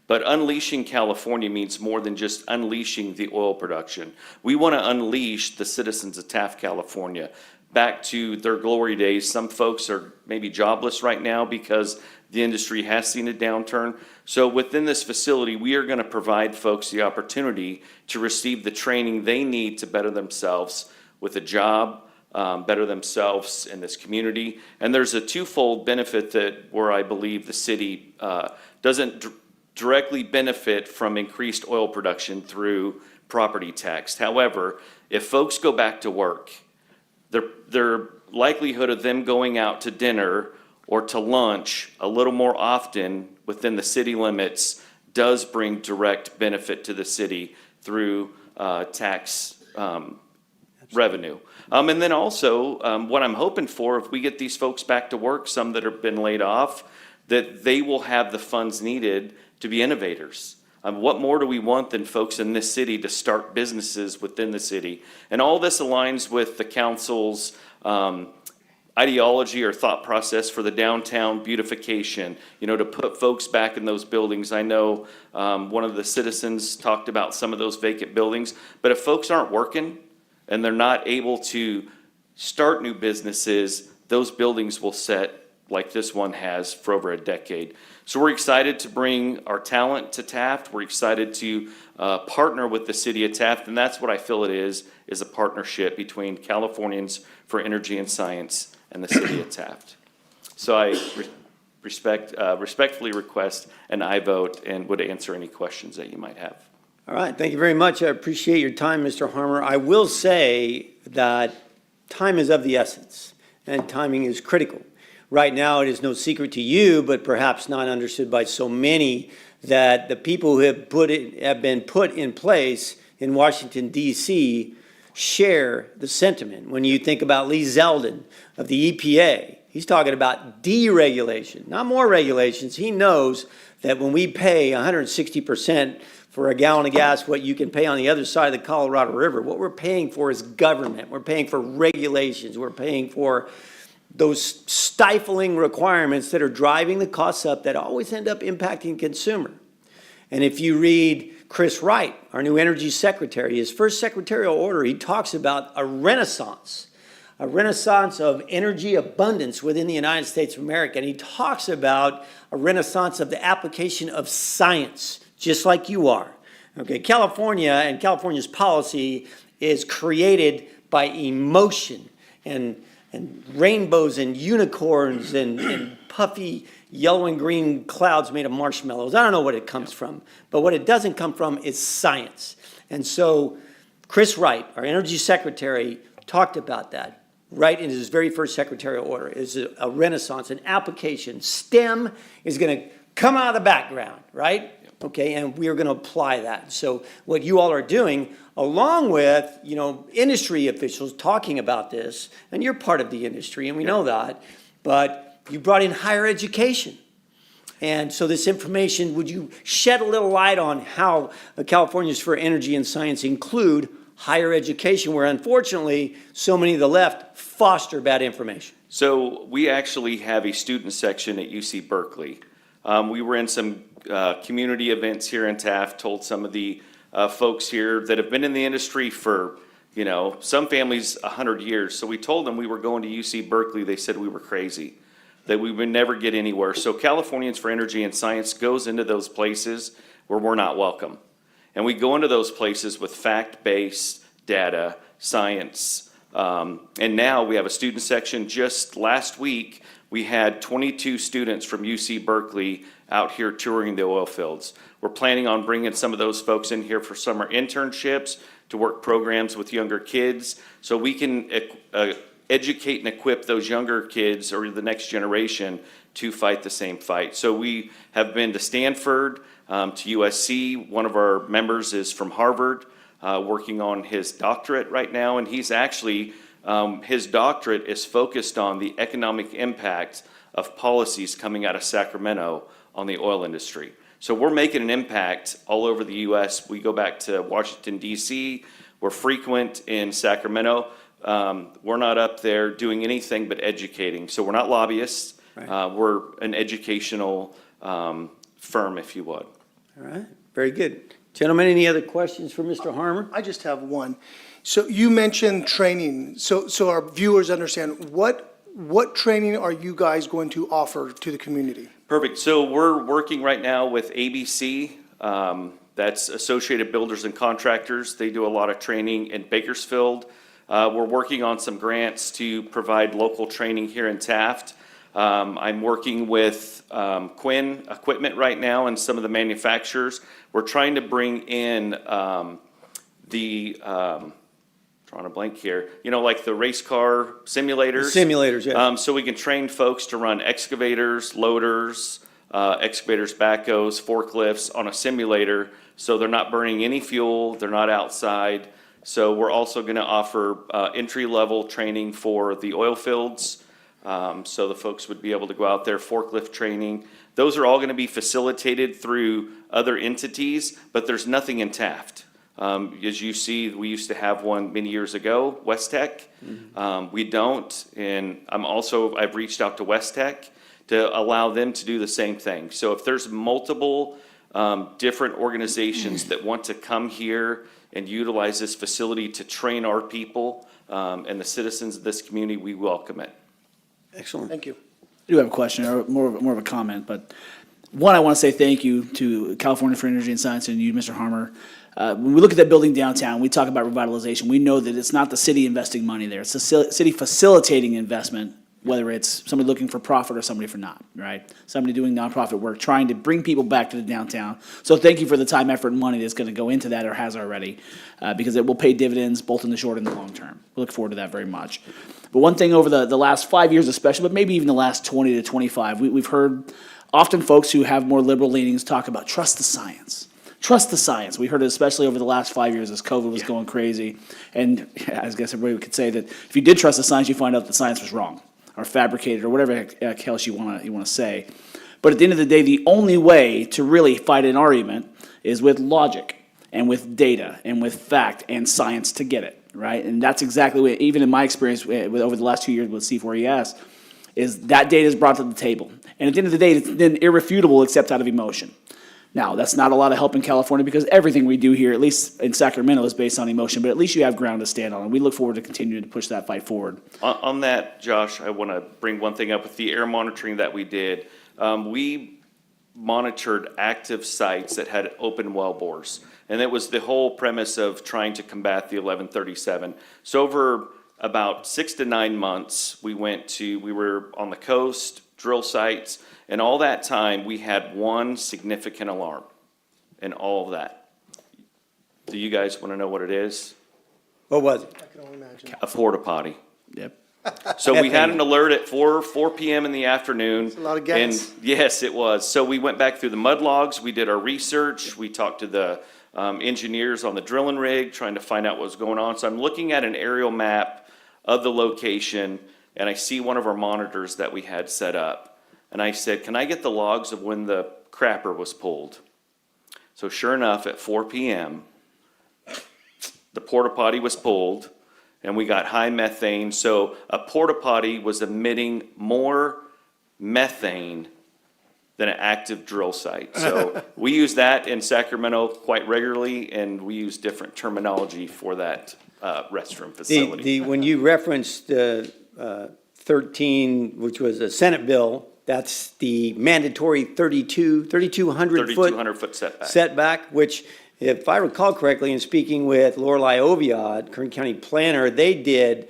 But unleashing California means more than just unleashing the oil production. We want to unleash the citizens of Taft, California, back to their glory days. Some folks are maybe jobless right now because the industry has seen a downturn. So within this facility, we are going to provide folks the opportunity to receive the training they need to better themselves with a job, better themselves in this community. And there's a twofold benefit that where I believe the city doesn't directly benefit from increased oil production through property tax. However, if folks go back to work, their likelihood of them going out to dinner or to lunch a little more often within the city limits does bring direct benefit to the city through tax revenue. And then also, what I'm hoping for, if we get these folks back to work, some that have been laid off, that they will have the funds needed to be innovators. What more do we want than folks in this city to start businesses within the city? And all this aligns with the council's ideology or thought process for the downtown beautification, to put folks back in those buildings. I know one of the citizens talked about some of those vacant buildings, but if folks aren't working and they're not able to start new businesses, those buildings will sit like this one has for over a decade. So we're excited to bring our talent to Taft. We're excited to partner with the city of Taft, and that's what I feel it is a partnership between Californians for Energy and Science and the city of Taft. So I respectfully request an aye vote and would answer any questions that you might have. All right, thank you very much. I appreciate your time, Mr. Harmer. I will say that time is of the essence, and timing is critical. Right now, it is no secret to you, but perhaps not understood by so many, that the people who have been put in place in Washington, D.C. share the sentiment. When you think about Lee Zeldin of the EPA, he's talking about deregulation, not more regulations. He knows that when we pay 160% for a gallon of gas, what you can pay on the other side of the Colorado River, what we're paying for is government. We're paying for regulations. We're paying for those stifling requirements that are driving the costs up that always end up impacting consumer. And if you read Chris Wright, our new energy secretary, his first secretarial order, he talks about a renaissance of energy abundance within the United States of America. And he talks about a renaissance of the application of science, just like you are. Okay, California and California's policy is created by emotion and rainbows and unicorns and puffy yellow and green clouds made of marshmallows. I don't know what it comes from, but what it doesn't come from is science. And so Chris Wright, our energy secretary, talked about that right in his very first secretarial order. Is a renaissance, an application. STEM is going to come out of the background, right? Okay, and we are going to apply that. So what you all are doing, along with, industry officials talking about this, and you're part of the industry, and we know that, but you brought in higher education. And so this information, would you shed a little light on how Californians for Energy and Science include higher education, where unfortunately so many of the left foster bad information? So we actually have a student section at UC Berkeley. We were in some community events here in Taft, told some of the folks here that have been in the industry for, some families 100 years. So we told them we were going to UC Berkeley. They said we were crazy, that we would never get anywhere. So Californians for Energy and Science goes into those places where we're not welcome. And we go into those places with fact-based data, science. And now we have a student section. Just last week, we had 22 students from UC Berkeley out here touring the oil fields. We're planning on bringing some of those folks in here for summer internships to work programs with younger kids so we can educate and equip those younger kids or the next generation to fight the same fight. So we have been to Stanford, to USC. One of our members is from Harvard, working on his doctorate right now, and he's actually, his doctorate is focused on the economic impact of policies coming out of Sacramento on the oil industry. So we're making an impact all over the U.S. We go back to Washington, D.C. We're frequent in Sacramento. We're not up there doing anything but educating. So we're not lobbyists. Right. We're an educational firm, if you would. All right, very good. Gentlemen, any other questions for Mr. Harmer? I just have one. So you mentioned training, so our viewers understand, what training are you guys going to offer to the community? Perfect. So we're working right now with ABC. That's Associated Builders and Contractors. They do a lot of training in Bakersfield. We're working on some grants to provide local training here in Taft. I'm working with Quinn Equipment right now and some of the manufacturers. We're trying to bring in drawing a blank here, like the race car simulators. Simulators, yeah. So we can train folks to run excavators, loaders, excavators, backhoes, forklifts on a simulator, so they're not burning any fuel, they're not outside. So we're also going to offer entry-level training for the oil fields, so the folks would be able to go out there, forklift training. Those are all going to be facilitated through other entities, but there's nothing in Taft. As you see, we used to have one many years ago, West Tech. We don't, and I've reached out to West Tech to allow them to do the same thing. So if there's multiple different organizations that want to come here and utilize this facility to train our people and the citizens of this community, we welcome it. Excellent. Thank you. I do have a question, or more of a comment, but one, I want to say thank you to California for Energy and Science and you, Mr. Harmer. When we look at that building downtown, we talk about revitalization. We know that it's not the city investing money there. It's the city facilitating investment, whether it's somebody looking for profit or somebody for not, right? Somebody doing nonprofit work, trying to bring people back to the downtown. So thank you for the time, effort, and money that's going to go into that or has already, because it will pay dividends both in the short and the long term. We look forward to that very much. But one thing over the last 5 years especially, but maybe even the last 20 to 25, we've heard often folks who have more liberal leanings talk about trust the science. trust the science. We heard it especially over the last 5 years as COVID was going crazy. And I guess everybody could say that if you did trust the science, you find out the science was wrong or fabricated or whatever else you want to say. But at the end of the day, the only way to really fight an argument is with logic and with data and with fact and science to get it, right? And that's exactly what, even in my experience over the last 2 years with C4ES, is that data is brought to the table. And at the end of the day, it's then irrefutable except out of emotion. Now, that's not a lot of help in California because everything we do here, at least in Sacramento, is based on emotion, but at least you have ground to stand on. And we look forward to continuing to push that fight forward. On that, Josh, I want to bring one thing up with the air monitoring that we did. We monitored active sites that had open well bores. And it was the whole premise of trying to combat the 1137. So over about 6 to 9 months, we were on the coast, drill sites, and all that time, we had one significant alarm in all of that. Do you guys want to know what it is? What was it? I can only imagine. A porta potty. Yep. So we had an alert at 4 p.m. in the afternoon. a lot of gas. And yes, it was. So we went back through the mud logs. We did our research. We talked to the engineers on the drilling rig, trying to find out what was going on. So I'm looking at an aerial map of the location, and I see one of our monitors that we had set up. And I said, can I get the logs of when the crapper was pulled? So sure enough, at 4 p.m., the porta potty was pulled, and we got high methane. So a porta potty was emitting more methane than an active drill site. So we use that in Sacramento quite regularly, and we use different terminology for that restroom facility. When you referenced 13, which was a Senate bill, that's the mandatory 3,200 foot 3,200-foot setback. setback, which, if I recall correctly, in speaking with Lorelei Oviaud, Kern County planner, they did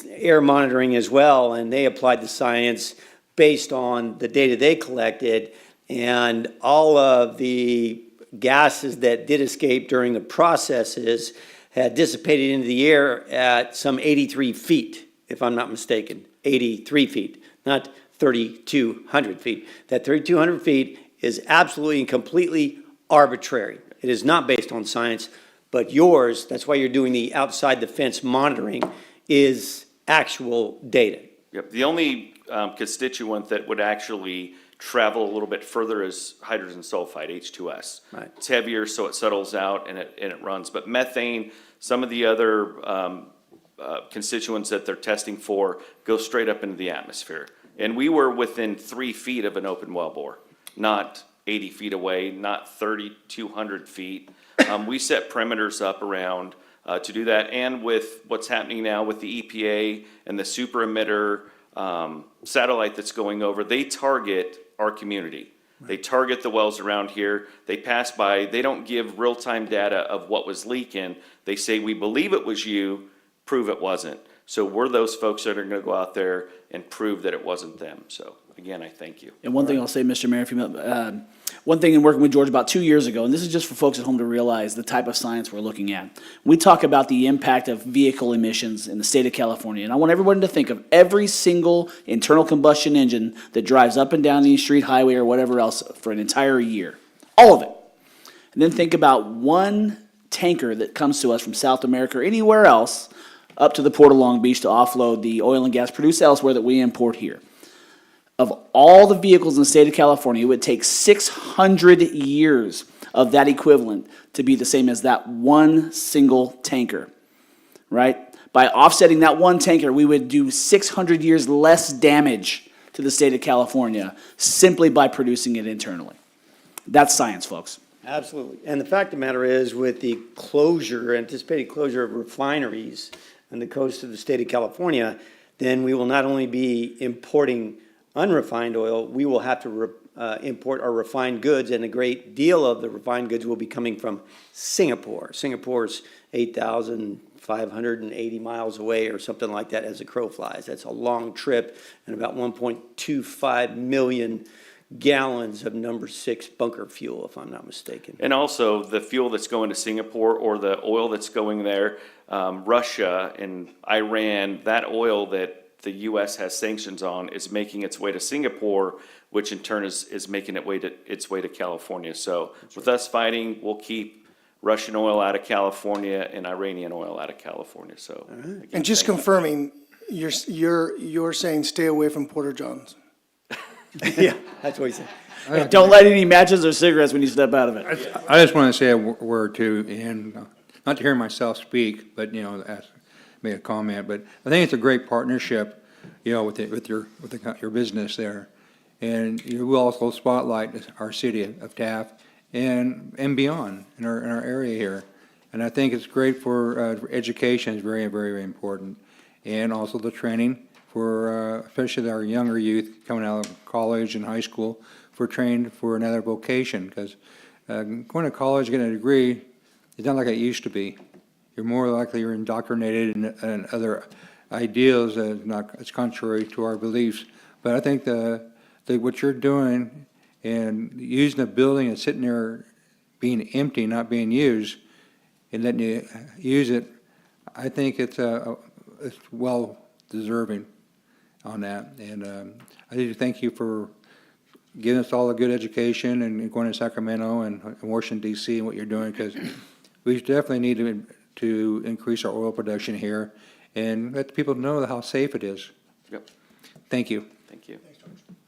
air monitoring as well, and they applied the science based on the data they collected, and all of the gases that did escape during the processes had dissipated into the air at some 83 feet, if I'm not mistaken, 83 feet, not 3,200 feet. That 3,200 feet is absolutely and completely arbitrary. It is not based on science, but yours, that's why you're doing the outside the fence monitoring, is actual data. Yep, the only constituent that would actually travel a little bit further is hydrogen sulfide, H2S. Right. It's heavier, so it settles out and it runs. But methane, some of the other constituents that they're testing for go straight up into the atmosphere. And we were within 3 feet of an open well bore, not 80 feet away, not 3,200 feet. We set perimeters up around to do that. And with what's happening now with the EPA and the super emitter satellite that's going over, they target our community. They target the wells around here. They pass by. They don't give real-time data of what was leaking. They say, we believe it was you, prove it wasn't. So we're those folks that are going to go out there and prove that it wasn't them. So again, I thank you. And one thing I'll say, Mr. Mayor, if you, one thing in working with George about 2 years ago, and this is just for folks at home to realize the type of science we're looking at. We talk about the impact of vehicle emissions in the state of California, and I want everyone to think of every single internal combustion engine that drives up and down the street, highway, or whatever else for an entire year. All of it. And then think about one tanker that comes to us from South America or anywhere else up to the Port of Long Beach to offload the oil and gas produced elsewhere that we import here. Of all the vehicles in the state of California, it would take 600 years of that equivalent to be the same as that one single tanker, right? By offsetting that one tanker, we would do 600 years less damage to the state of California simply by producing it internally. That's science, folks. Absolutely. And the fact of the matter is, with the anticipated closure of refineries on the coast of the state of California, then we will not only be importing unrefined oil, we will have to import our refined goods, and a great deal of the refined goods will be coming from Singapore. Singapore's 8,580 miles away or something like that as the crow flies. That's a long trip, and about 1.25 million gallons of number 6 bunker fuel, if I'm not mistaken. And also the fuel that's going to Singapore or the oil that's going there, Russia and Iran, that oil that the U.S. has sanctions on is making its way to Singapore, which in turn is making its way to California. So with us fighting, we'll keep Russian oil out of California and Iranian oil out of California, so. again, And just thank you. confirming, you're saying stay away from Porter Johns. Yeah, that's what he said. Don't light any matches or cigarettes when you step out of it. I just want to say a word too, and not to hear myself speak, but, make a comment, but I think it's a great partnership, with your business there. And you will also spotlight our city of Taft and beyond in our area here. And I think it's great for education is very, very, very important. And also the training for, especially our younger youth coming out of college and high school, for trained for another vocation. Because going to college, getting a degree, it's not like it used to be. You're more likely you're indoctrinated in other ideals that it's contrary to our beliefs. But I think what you're doing and using a building and sitting there being empty, not being used, and letting you use it, I think it's well deserving on that. And I need to thank you for giving us all a good education and going to Sacramento and Washington, D.C. and what you're doing, because we definitely need to increase our oil production here and let the people know how safe it is. Yep, Thank you. thank you.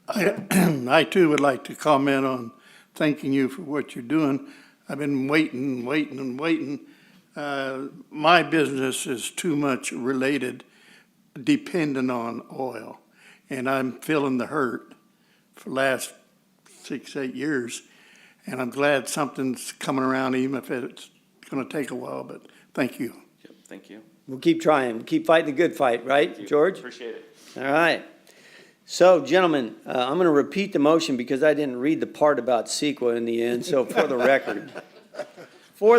I too would like to comment on thanking you for what you're doing. I've been waiting. My business is too much dependent on oil, and I'm feeling the hurt for the last 6-8 years, and I'm glad something's coming around, even if it's going to take a while, but thank you. Yep, thank you. We'll keep trying, keep fighting the good fight, right, George? Appreciate it. All right. So, gentlemen, I'm going to repeat the motion because I didn't read the part about CEQA in the end, so for the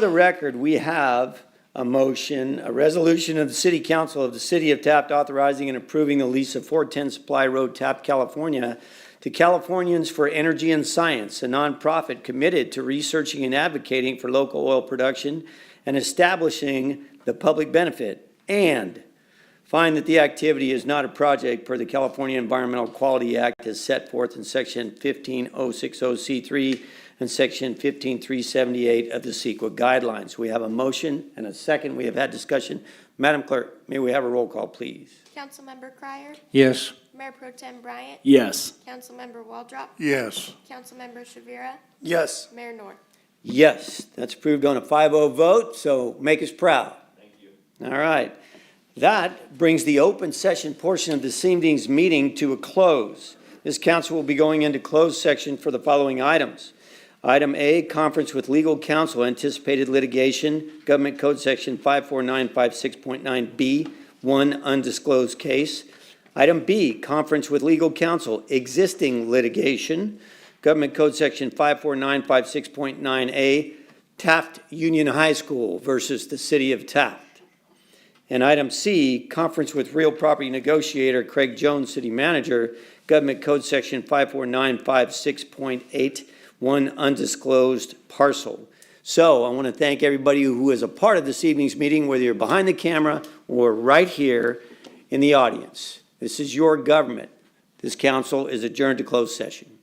record, we have a motion, a resolution of the City Council of the City of Taft authorizing and approving the lease of 410 Supply Road, Taft, California, to Californians for Energy and Science, a nonprofit committed to researching and advocating for local oil production and establishing the public benefit, and find that the activity is not a project per the California Environmental Quality Act as set forth in Section 15060C3 and Section 15378 of the CEQA guidelines. We have a motion and a second. We have had discussion. Madam Clerk, may we have a roll call, please? Councilmember Crier, Yes. Mayor Pro Tem Bryant, Yes. Councilmember Waldrop, Yes. Councilmember Shavira, Yes. Mayor Nor. Yes, that's approved on a 5-0 vote, so make us proud. Thank you. All right. That brings the open session portion of this evening's meeting to a close. This council will be going into closed section for the following items. Item A, conference with legal counsel, anticipated litigation, Government Code Section 54956.9B, one undisclosed case. Item B, conference with legal counsel, existing litigation, Government Code Section 54956.9A, Taft Union High School versus the City of Taft. And item C, conference with real property negotiator Craig Jones, City Manager, Government Code Section 54956.8, one undisclosed parcel. So I want to thank everybody who is a part of this evening's meeting, whether you're behind the camera or right here in the audience. This is your government. This council is adjourned to closed session.